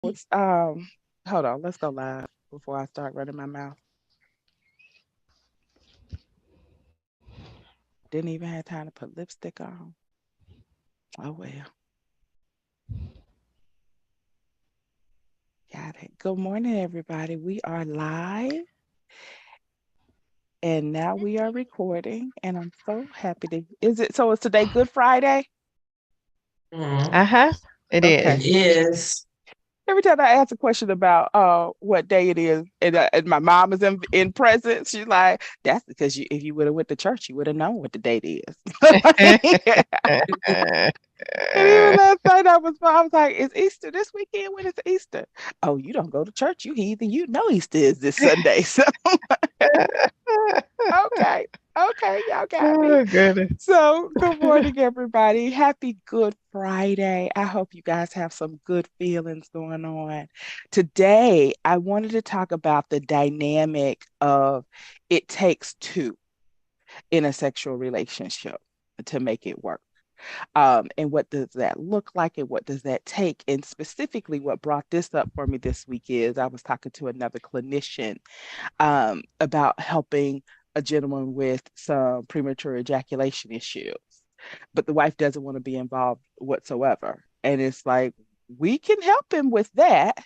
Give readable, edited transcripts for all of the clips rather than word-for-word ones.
It's, hold on, let's go live before I start running my mouth. Didn't even have time to put lipstick on. Oh well, got it. Good morning, everybody. We are live and now we are recording, and I'm so happy to. Is it so? Is today Good Friday? Mm, Uh-huh. It it Okay. is. is. Every time I ask a question about what day it is, and my mom is in present, she's like, "That's because if you would have went to church, you would have known what the date is." And even last night I was like, "Is Easter this weekend? When is Easter?" Oh, you don't go to church, you heathen. You know Easter is this Sunday. So okay, okay, y'all got me. Oh, goodness. So good morning, everybody. Happy Good Friday. I hope you guys have some good feelings going on. Today, I wanted to talk about the dynamic of it takes two in a sexual relationship to make it work. And what does that look like and what does that take? And specifically, what brought this up for me this week is I was talking to another clinician about helping a gentleman with some premature ejaculation issues, but the wife doesn't want to be involved whatsoever. And it's like, we can help him with that,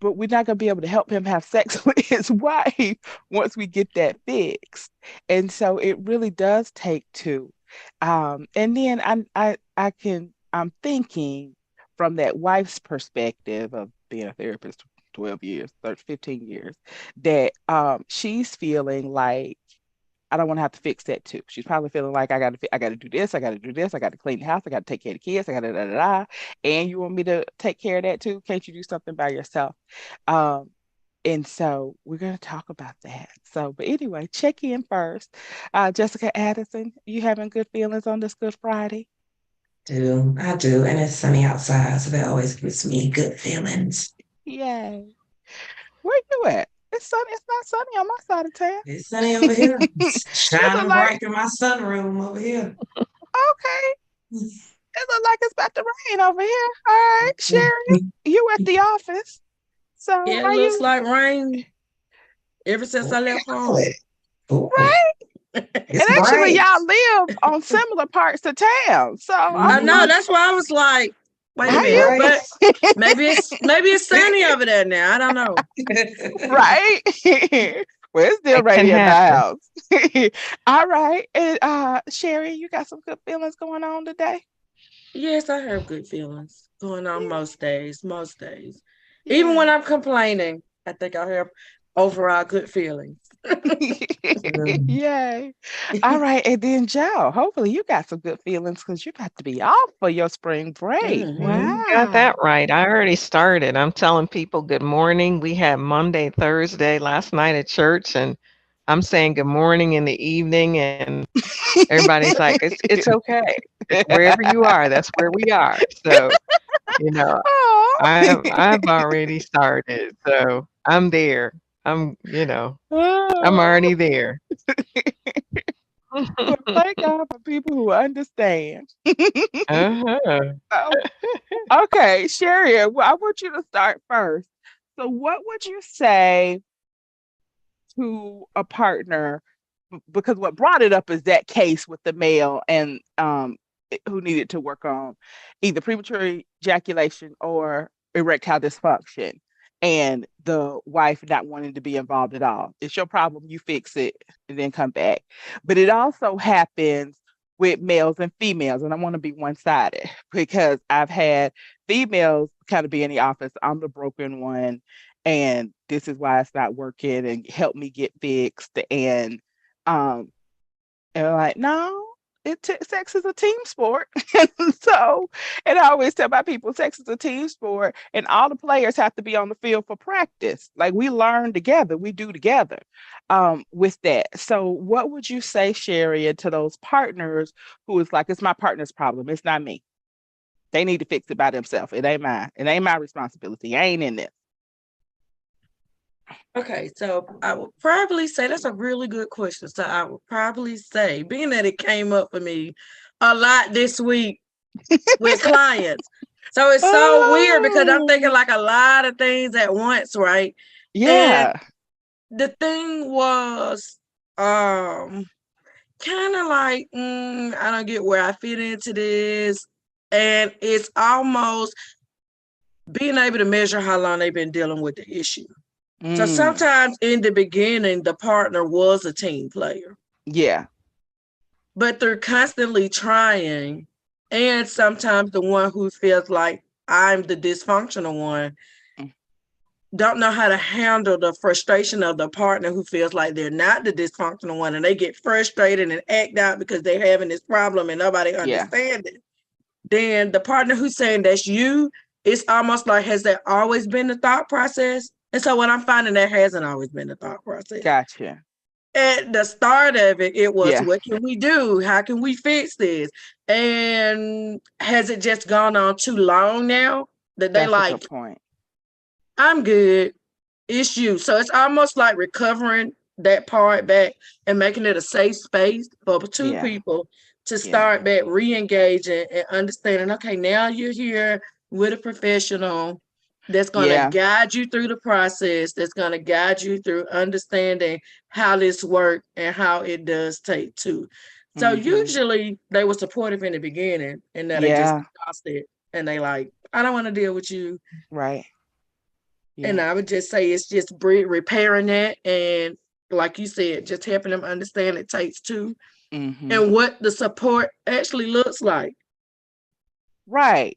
but we're not going to be able to help him have sex with his wife once we get that fixed. And so it really does take two. And then I'm thinking from that wife's perspective of being a therapist 12 years, 13, 15 years, that she's feeling like I don't want to have to fix that too. She's probably feeling like I got to do this, I got to do this, I got to clean the house, I got to take care of the kids, I got to da da da. And you want me to take care of that too? Can't you do something by yourself? Um, and so we're going to talk about that. So, but anyway, check in first. Jessica Addison, you having good feelings on this Good Friday? I do. And it's sunny outside, so that always gives me good feelings. Yay. Where you at? It's sunny. It's not sunny on my side of town. It's sunny over here. It's It look shining like bright through my sunroom over here. okay. It look like it's about to rain over here. All right, Sherry, you at the office. So Yeah, it how looks you like rain ever since I left home. Boy, right? And it's actually bright. y'all live on similar parts of town. So I I'm know, like, that's why I was like, wait a how It's minute, you bright. but maybe it's sunny over there now. I don't know. right? Well, it's still It can raining in the happen. house. All right. And Sherry, you got some good feelings going on today? Yes, I have good feelings going on Yeah. most days, most days. Even Yeah. when I'm complaining, I think I have overall good feelings. Mm. Yay. All right. And then Joe, hopefully you got some good feelings because you got to be off for your spring break. Hmm. You got Wow. that right. I already started. I'm telling people good morning. We had Monday, Thursday last night at church, and I'm saying good morning in the evening, and everybody's like, it's okay. Wherever you are, that's where we are. So, you know, Oh. I've already started. So I'm there. I'm Oh. already there. Well, thank God for people who understand. Uh-huh. So, okay, Sherry, well, I want you to start first. So, what would you say to a partner? Because what brought it up is that case with the male and who needed to work on either premature ejaculation or erectile dysfunction, and the wife not wanting to be involved at all. It's your problem, you fix it, and then come back. But it also happens with males and females, and I want to be one-sided because I've had females kind of be in the office. I'm the broken one, and this is why it's not working, and help me get fixed. Um, and I'm like, no, sex is a team sport. So, and I always tell my people, sex is a team sport, and all the players have to be on the field for practice. Like we learn together, we do together with that. So, what would you say, Sherry, to those partners who is like, it's my partner's problem, it's not me. They need to fix it by themselves. It ain't mine. It ain't my responsibility. I ain't in this. Okay, so I would probably say that's a really good question. So I would probably say, being that it came up for me a lot this week with clients, So it's so weird because I'm thinking Oh, like a lot of things at once, right? And yeah. the thing was, kind of like, I don't get where I fit into this. And it's almost being able to measure how long they've been dealing with the issue. So Mm, sometimes in the beginning, the partner was a team player, yeah. but they're constantly trying. And sometimes the one who feels like I'm the dysfunctional one Mm, don't know how to handle the frustration of the partner who feels like they're not the dysfunctional one, and they get frustrated and act out because they're having this problem and nobody yeah. understands it. Then the partner who's saying that's you, it's almost like, has that always been the thought process? And so what I'm finding, that hasn't always been the thought process. Gotcha. At the start of it, it was, Yeah. what can we do? How can we fix this? And has it just gone on too long now that they That's a like, good point. I'm good, it's you. So it's almost like recovering that part back and making it a safe space for two Yeah. people to Yeah. start back re-engaging and understanding, okay, now you're here with a professional that's going to Yeah. guide you through the process, that's going to guide you through understanding how this works and how it does take two. So Mm-hmm. usually they were supportive in the beginning, and now they just Yeah. exhausted and they like, I don't want to deal with you. Right. And Yeah. I would just say it's just repairing that, and like you said, just helping them understand it takes two, Mm-hmm. and what the support actually looks like. Right.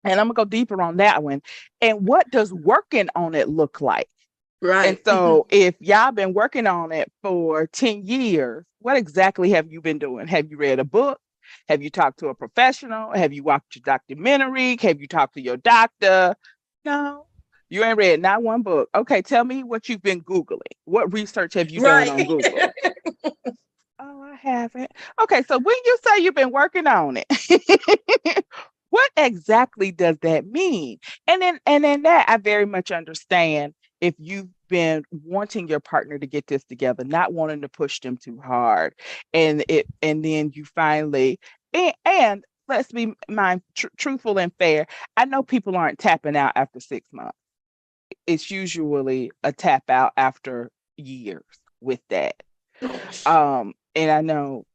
And I'm gonna go deeper on that one. And what does working on it look like? And Right. so if y'all been working on it for 10 years, what exactly have you been doing? Have you read a book? Have you talked to a professional? Have you watched a documentary? Have you talked to your doctor? No, you ain't read not one book. Okay, tell me what you've been Googling. What research have you done Right. on Google? Oh, I haven't. Okay, so when you say you've been working on it, what exactly does that mean? And in that, I very much understand if you've been wanting your partner to get this together, not wanting to push them too hard, and then you finally and let's be truthful and fair. I know people aren't tapping out after 6 months. It's usually a tap out after years with that. And I know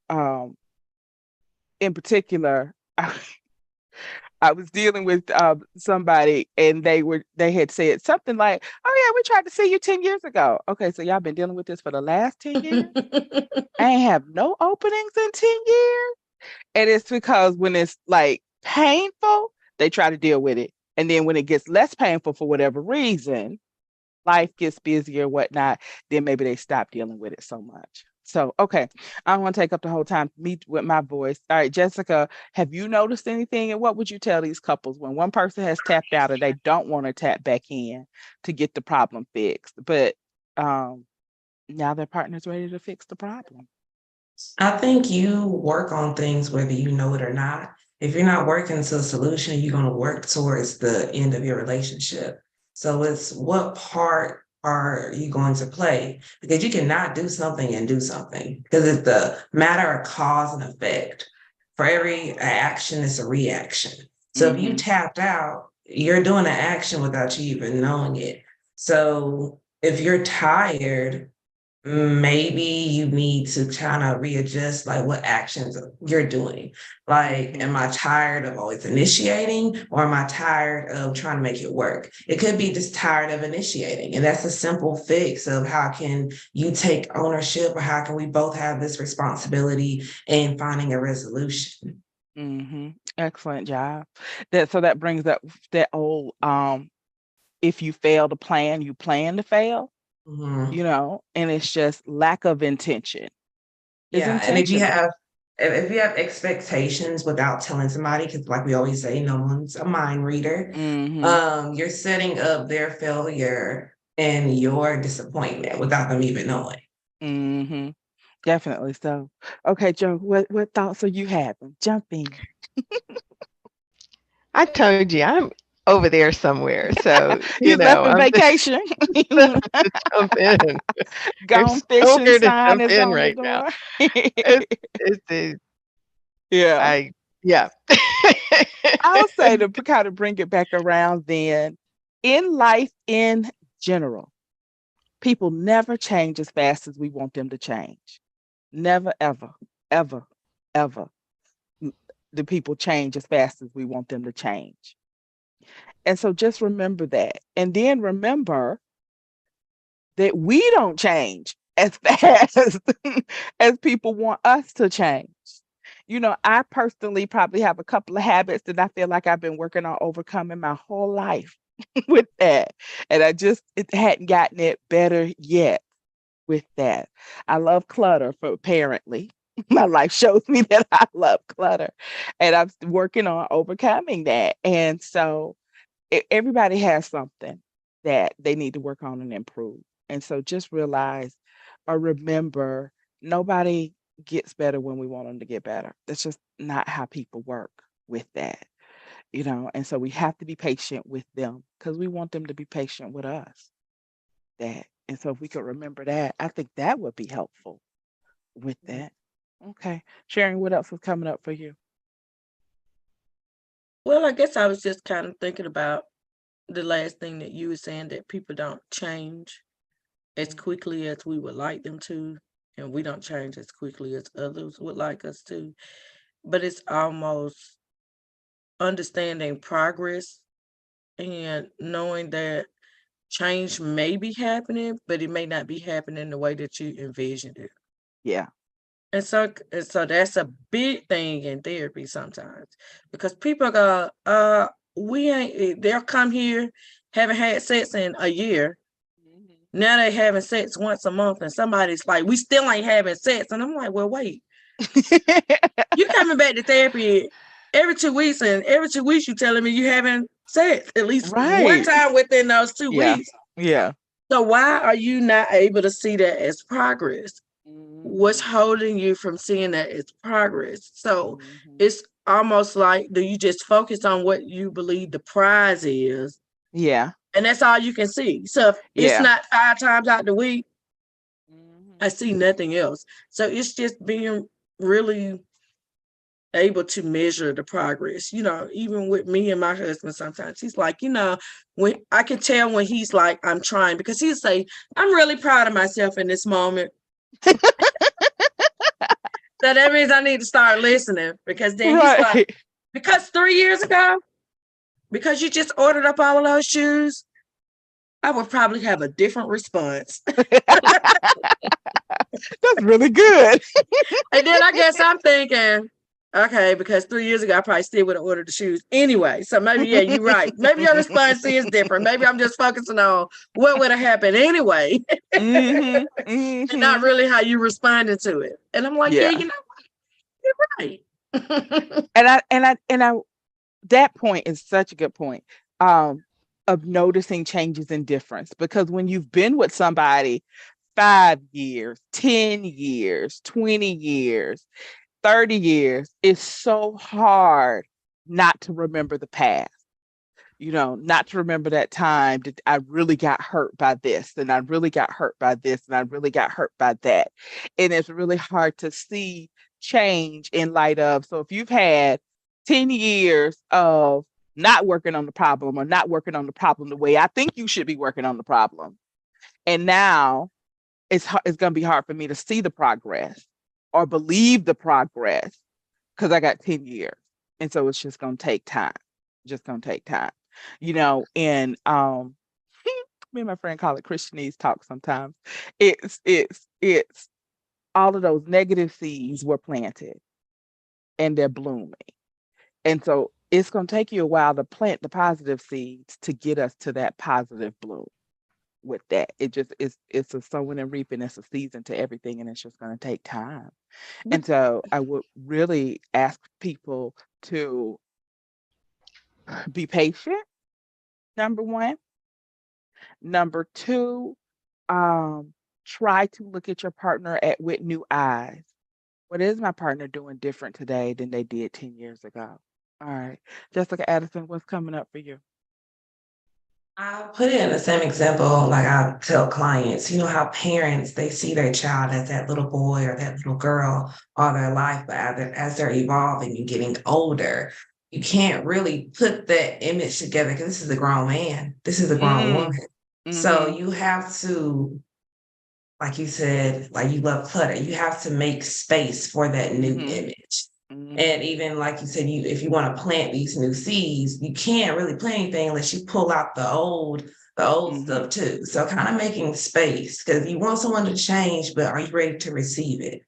in particular, I was dealing with somebody and they had said something like, "Oh yeah, we tried to see you 10 years ago." Okay, so y'all been dealing with this for the last 10 years? I ain't have no openings in 10 years. And it's because when it's like painful, they try to deal with it. And then when it gets less painful for whatever reason, life gets busier or whatnot, then maybe they stop dealing with it so much. So, okay, I don't want to take up the whole time me with my voice. All right, Jessica, have you noticed anything? And what would you tell these couples when one person has tapped out and they don't want to tap back in to get the problem fixed, but um, now their partner's ready to fix the problem? I think you work on things whether you know it or not. If you're not working to a solution, you're going to work towards the end of your relationship. So it's what part are you going to play? Because you cannot do something and do something because it's the matter of cause and effect. For every action, it's a reaction. So if you Mm-hmm. tapped out, you're doing an action without you even knowing it. So if you're tired, maybe you need to kind of readjust like what actions you're doing. Like, Mm-hmm. am I tired of always initiating or am I tired of trying to make it work? It could be just tired of initiating. And that's a simple fix of how can you take ownership or how can we both have this responsibility in finding a resolution? Mm-hmm. Excellent job. That brings up that old if you fail to plan, you plan to fail, Mhm. and it's just lack of intention. Is Yeah, and intentional. if you have expectations without telling somebody, because like we always say, no one's a mind reader, Mm-hmm. you're setting up their failure and your disappointment without them even knowing. Mm-hmm. Definitely so. Okay, Joe, what thoughts are you having? Jump in. I told you I'm over there somewhere. So, You left on I'm just vacation. to jump in. Gone There's fishing nowhere to sign jump is in on the right now. door. It's, it's, Yeah. I, yeah. I'll say to kind of bring it back around then, in life in general, people never change as fast as we want them to change. Never, ever, ever, ever do people change as fast as we want them to change. And so just remember that. And then remember that we don't change as fast as people want us to change. I personally probably have a couple of habits that I feel like I've been working on overcoming my whole life with that. And it hadn't gotten it better yet with that. I love clutter for apparently. My life shows me that I love clutter. And I'm working on overcoming that. And so everybody has something that they need to work on and improve. And so just realize or remember nobody gets better when we want them to get better. That's just not how people work with that, And so we have to be patient with them because we want them to be patient with us. And so if we could remember that, I think that would be helpful with that. Okay. Sharon, what else is coming up for you? Well, I guess I was just kind of thinking about the last thing that you were saying, that people don't change as quickly as we would like them to, and we don't change as quickly as others would like us to. But it's almost understanding progress and knowing that change may be happening, but it may not be happening the way that you envisioned it. Yeah. And so that's a big thing in therapy sometimes, because people go, they'll come here, haven't had sex in a year. Now they having sex once a month, and somebody's like, we still ain't having sex. And I'm like, well, wait, you coming back to therapy every 2 weeks, and every 2 weeks you telling me you having sex at least one Right. time within those 2 Yeah. weeks. Yeah. So why are you not able to see that as progress? What's holding you from seeing that as progress? So it's almost like, do you just focus on what you believe the prize is? Yeah. And that's all you can see. So if it's Yeah. not 5 times out the week, I see nothing else. So it's just being really able to measure the progress. Even with me and my husband, sometimes he's like, when I can tell when he's like, I'm trying, because he'll say, I'm really proud of myself in this moment. So that means I need to start listening, because then he's like, because 3 years ago, because you just ordered up all of those shoes, I would probably have a different response. That's really good. And then I guess I'm thinking, okay, because 3 years ago, I probably still would have ordered the shoes anyway. So maybe, yeah, you're right. Maybe your response is different. Maybe I'm just focusing on what would have happened anyway. And not really how you responded to it. And I'm like, yeah, you know what? You're right. and that point is such a good point. Of noticing changes in difference, because when you've been with somebody 5 years, 10 years, 20 years, 30 years, it's so hard not to remember the past. Not to remember that time that I really got hurt by this, and I really got hurt by this, and I really got hurt by that. And it's really hard to see change in light of. So if you've had 10 years of not working on the problem, or not working on the problem the way I think you should be working on the problem, and now it's going to be hard for me to see the progress or believe the progress because I got 10 years. And so it's just going to take time. Just going to take time. And me and my friend call it Christianese talk sometimes. It's all of those negative seeds were planted and they're blooming. And so it's going to take you a while to plant the positive seeds to get us to that positive bloom. With that, it's a sowing and reaping. It's a season to everything, and it's just going to take time. And so I would really ask people to be patient. Number one. Number two, try to look at your partner with new eyes. What is my partner doing different today than they did 10 years ago? All right, Jessica Addison, what's coming up for you? I'll put it in the same example, like I tell clients, how parents, they see their child as that little boy or that little girl all their life, but as they're evolving and getting older, you can't really put that image together because this is a grown man, this is a grown woman. So you have to, like you said, like you love clutter, you have to make space for that new image. And even like you said, if you want to plant these new seeds, you can't really plant anything unless you pull out the old stuff too. So kind of making space, because you want someone to change, but are you ready to receive it?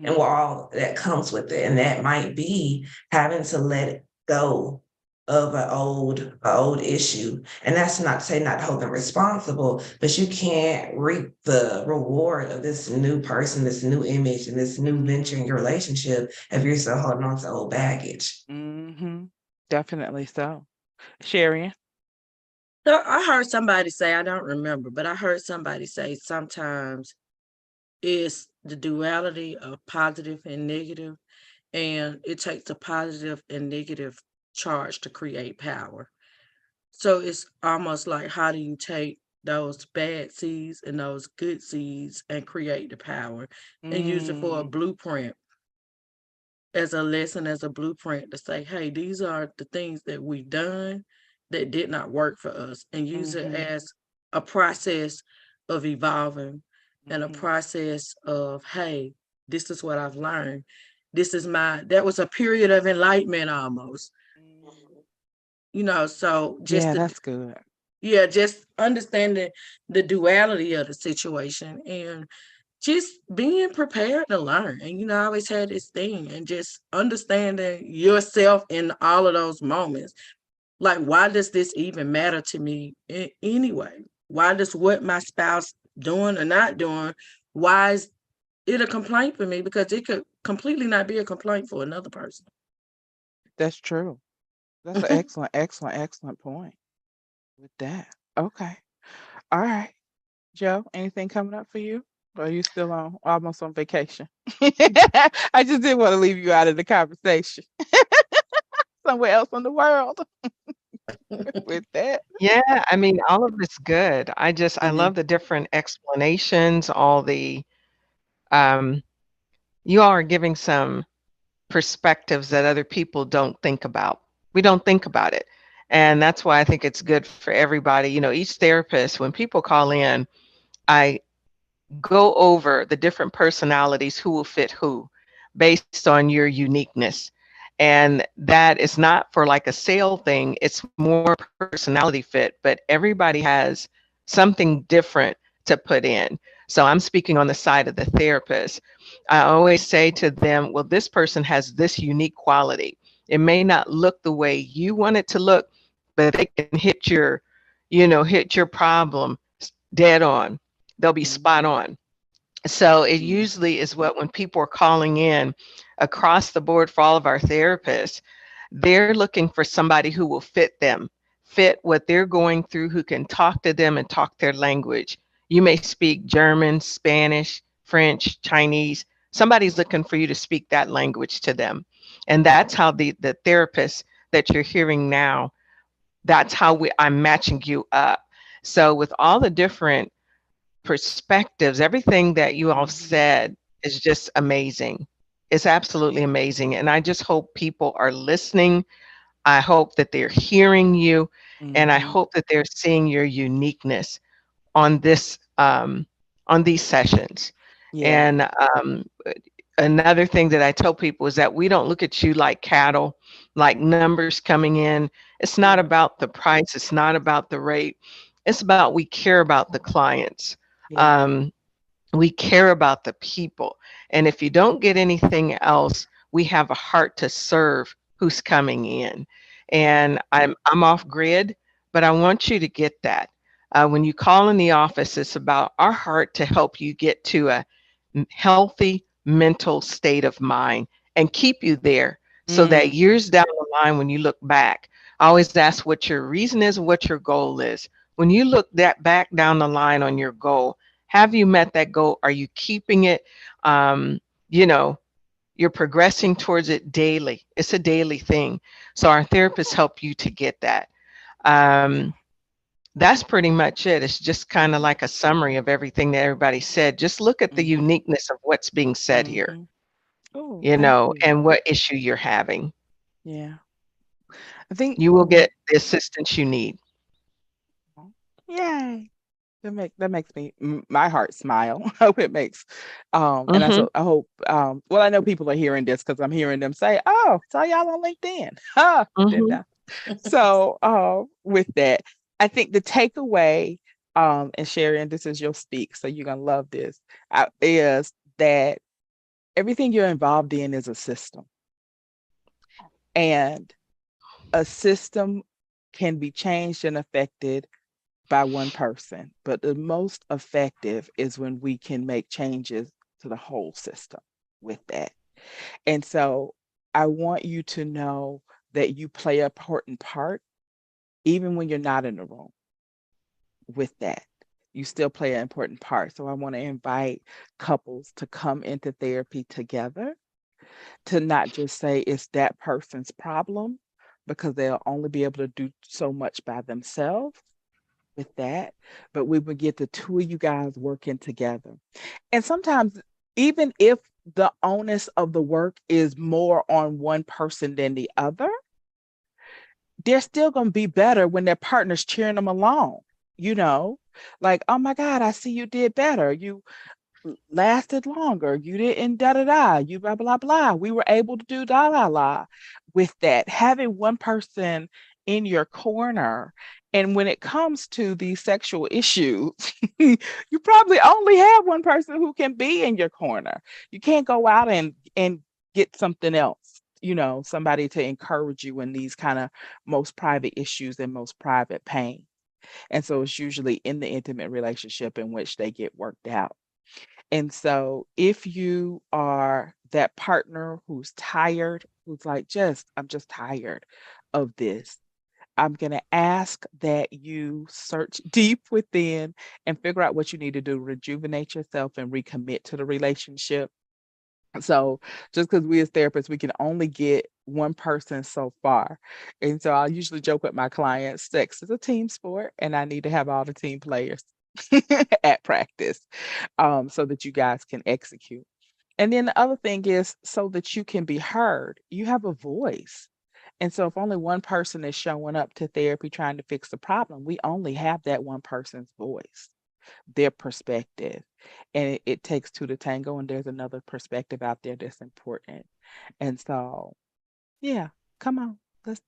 And what all that comes with it. And that might be having to let it go of an old issue. And that's not to say not to hold them responsible, but you can't reap the reward of this new person, this new image, and this new venture in your relationship if you're still holding on to old baggage. Definitely so. Sherry? So I heard somebody say, I don't remember, but I heard somebody say sometimes it's the duality of positive and negative, and it takes a positive and negative charge to create power. So it's almost like, how do you take those bad seeds and those good seeds and create the power and use it for a blueprint, as a lesson, as a blueprint to say, hey, these are the things that we've done that did not work for us, and use it as a process of evolving and a process of, hey, this is what I've learned. That was a period of enlightenment almost, so Yeah, that's good. just understanding the duality of the situation and just being prepared to learn. And I always had this thing, and just understanding yourself in all of those moments. Like, why does this even matter to me anyway? Why does what my spouse doing or not doing, why is it a complaint for me? Because it could completely not be a complaint for another person. That's true. That's an excellent point with that. Okay. All right. Joe, anything coming up for you? Or are you still almost on vacation? I just didn't want to leave you out of the conversation. Somewhere else in the world with that. Yeah, I mean, all of it's good. I love the different explanations, all the you all are giving some perspectives that other people don't think about. We don't think about it. And that's why I think it's good for everybody. Each therapist, when people call in, I go over the different personalities who will fit who based on your uniqueness. And that is not for like a sale thing, it's more personality fit, but everybody has something different to put in. So I'm speaking on the side of the therapist. I always say to them, well, this person has this unique quality. It may not look the way you want it to look, but they can hit your problem dead on. They'll be spot on. So it usually is when people are calling in across the board for all of our therapists, they're looking for somebody who will fit them, fit what they're going through, who can talk to them and talk their language. You may speak German, Spanish, French, Chinese. Somebody's looking for you to speak that language to them. And that's how the therapist that you're hearing now, that's how I'm matching you up. So with all the different perspectives, everything that you all said is just amazing. It's absolutely amazing. And I just hope people are listening. I hope that they're hearing you. And I hope that they're seeing your uniqueness on these sessions. And another thing that I tell people is that we don't look at you like cattle, like numbers coming in. It's not about the price. It's not about the rate. It's about, we care about the clients. We care about the people. And if you don't get anything else, we have a heart to serve who's coming in. And I'm off grid, but I want you to get that. When you call in the office, it's about our heart to help you get to a healthy mental state of mind and keep you there so that years down the line, when you look back, I always ask what your reason is, what your goal is. When you look back down the line on your goal, have you met that goal? Are you keeping it? You're progressing towards it daily. It's a daily thing. So our therapists help you to get that. That's pretty much it. It's just kind of like a summary of everything that everybody said. Just look at the uniqueness of what's being said here, Oh, and what issue you're having. Yeah. I think, You will get the assistance you need. yay. That makes me my heart smile. I hope it makes and Hmm. I hope well I know people are hearing this because I'm hearing them say, "Oh, saw y'all on LinkedIn." Huh, didn't Hmm. I? So with that, I think the takeaway and Sherry, and this is your speak, so you're gonna love this, is that everything you're involved in is a system, and a system can be changed and affected by one person, but the most effective is when we can make changes to the whole system with that. And so I want you to know that you play an important part, even when you're not in the room with that. You still play an important part. So I want to invite couples to come into therapy together, to not just say it's that person's problem, because they'll only be able to do so much by themselves with that, but we would get the two of you guys working together. And sometimes, even if the onus of the work is more on one person than the other, they're still going to be better when their partner's cheering them along. You know, like, oh my God, I see you did better. You lasted longer. You didn't da da da. You blah blah blah. We were able to do da la la with that. Having one person in your corner. And when it comes to these sexual issues, you probably only have one person who can be in your corner. You can't go out and get something else, somebody to encourage you in these kind of most private issues and most private pain. And so it's usually in the intimate relationship in which they get worked out. And so if you are that partner who's tired, who's like, I'm just tired of this, I'm going to ask that you search deep within and figure out what you need to do to rejuvenate yourself and recommit to the relationship. So just because we as therapists, we can only get one person so far. And so I usually joke with my clients, sex is a team sport, and I need to have all the team players at practice so that you guys can execute. And then the other thing is so that you can be heard, you have a voice. And so if only one person is showing up to therapy trying to fix the problem, we only have that one person's voice, their perspective. And it takes two to tango, and there's another perspective out there that's important. And so, yeah, come on,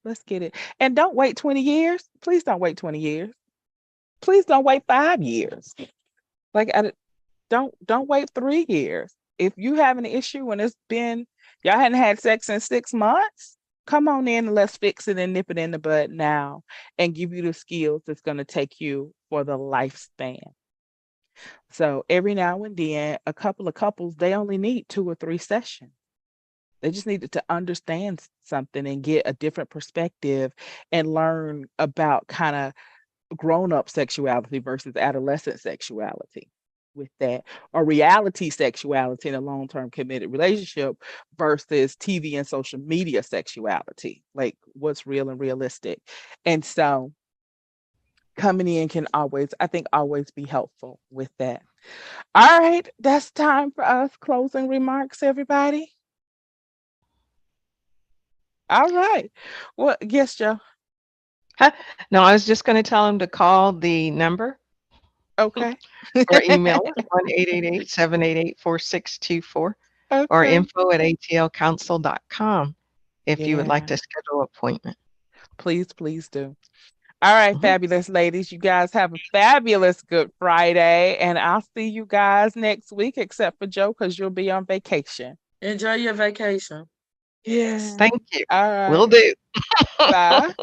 let's get it. And don't wait 20 years. Please don't wait 20 years. Please don't wait 5 years. Like don't wait 3 years. If you have an issue and it's been y'all hadn't had sex in 6 months, come on in and let's fix it and nip it in the bud now and give you the skills that's going to take you for the lifespan. So every now and then, a couple of couples, they only need 2 or 3 sessions. They just needed to understand something and get a different perspective and learn about kind of grown up sexuality versus adolescent sexuality with that, or reality sexuality in a long term committed relationship versus TV and social media sexuality, like what's real and realistic. And so coming in can always, I think, always be helpful with that. All right, that's time for us closing remarks, everybody. All right. Well, yes, Joe. Huh? No, I was just going to tell him to call the number Okay. or email us 1-888-788-4624 or Okay. info@atlcouncil.com if you would like Yeah. to schedule an appointment. Please do. All right, Mhm. fabulous ladies. You guys have a fabulous Good Friday, and I'll see you guys next week, except for Joe, because you'll be on vacation. Enjoy your vacation. Yes, Yeah. thank you. All Will right. do. Bye.